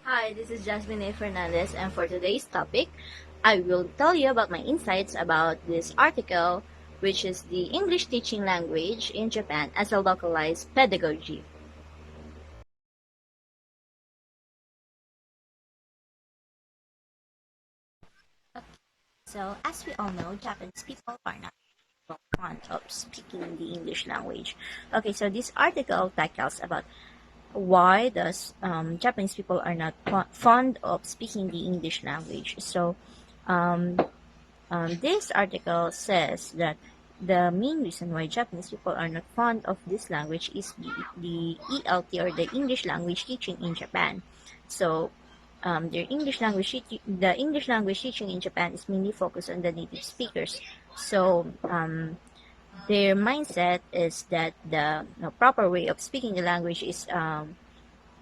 Hi, this is Jasmine A. Fernandez, and for today's topic, I will tell you about my insights about this article, which is the English teaching language in Japan as a localized pedagogy. So, as we all know, Japanese people are not fond of speaking the English language. Okay, so this article tackles about why does Japanese people are not fond of speaking the English language. So, um, this article says that the main reason why Japanese people are not fond of this language is the ELT, or the English language teaching in Japan. So, the English language teaching in Japan is mainly focused on the native speakers. So, their mindset is that the proper way of speaking the language is how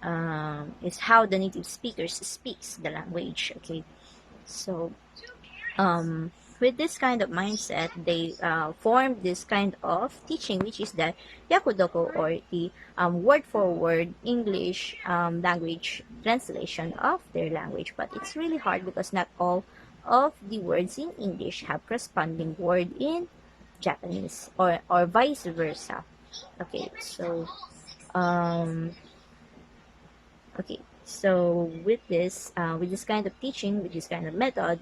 the native speakers speaks the language. Okay, so um, with this kind of mindset, they formed this kind of teaching, which is the Yakudoko, or the word for word English language translation of their language. But it's really hard because not all of the words in English have corresponding word in Japanese, or vice versa. Okay, so um, okay, so with this kind of teaching, with this kind of method,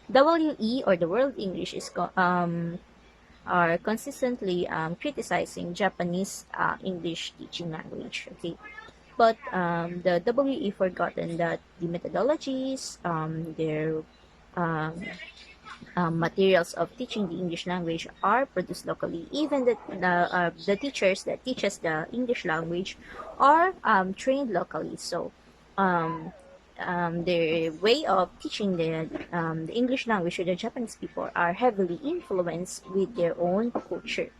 WE, or the World English, are consistently criticizing Japanese English teaching language. Okay, but the WE forgotten that the methodologies, their um, materials of teaching the English language are produced locally. Even the teachers that teaches the English language are trained locally. So um, their way of teaching the English language to the Japanese people are heavily influenced with their own culture.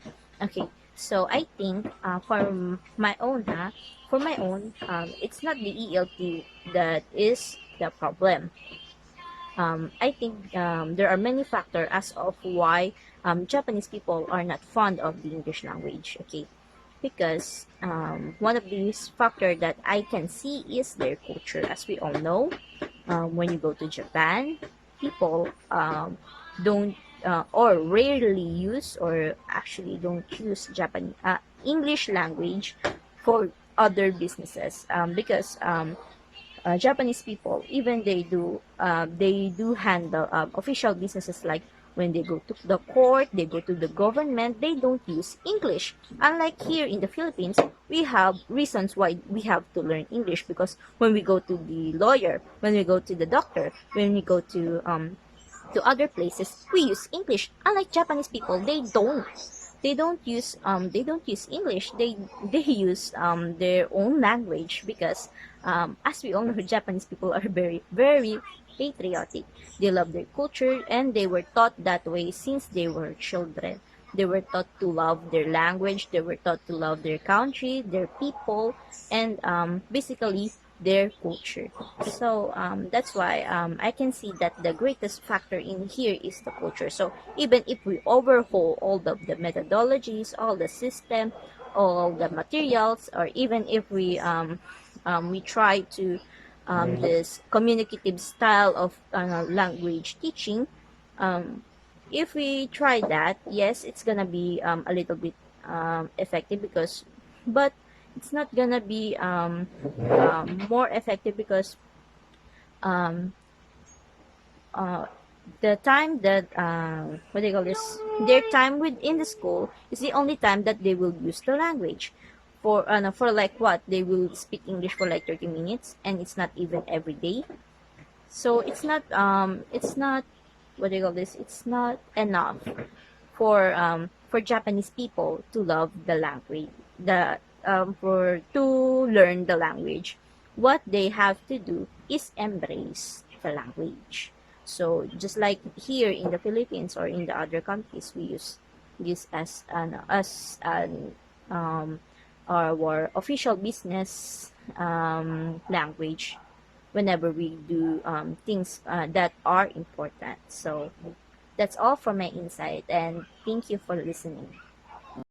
Okay, so I think for my own, it's not the ELT that is the problem. I think there are many factors as of why Japanese people are not fond of the English language. Okay, because one of these factors that I can see is their culture. As we all know, when you go to Japan, people don't or rarely use, or actually don't use Japanese English language for other businesses, because Japanese people, even they do handle official businesses, like when they go to the court, they go to the government, they don't use English. Unlike here in the Philippines, we have reasons why we have to learn English, because when we go to the lawyer, when we go to the doctor, when we go to other places, we use English. Unlike Japanese people, they don't use English. They use their own language, because as we all know, Japanese people are very patriotic. They love their culture, and they were taught that way since they were children. They were taught to love their language. They were taught to love their country, their people, and basically their culture. So that's why I can see that the greatest factor in here is the culture. So even if we overhaul all the methodologies, all the system, all the materials, or even if we try to this communicative style of language teaching, um, if we try that, yes, it's gonna be a little bit effective, but it's not gonna be more effective, because um, uh, the time that what do you call this? Their time within the school is the only time that they will use the language. For like what, they will speak English for like 30 minutes, and it's not even every day. So it's not what do you call this? It's not enough for Japanese people to love the language, the for to learn the language. What they have to do is embrace the language. So just like here in the Philippines or in the other countries, we use this as an um, our official business language whenever we do things that are important. So that's all from my insight, and thank you for listening.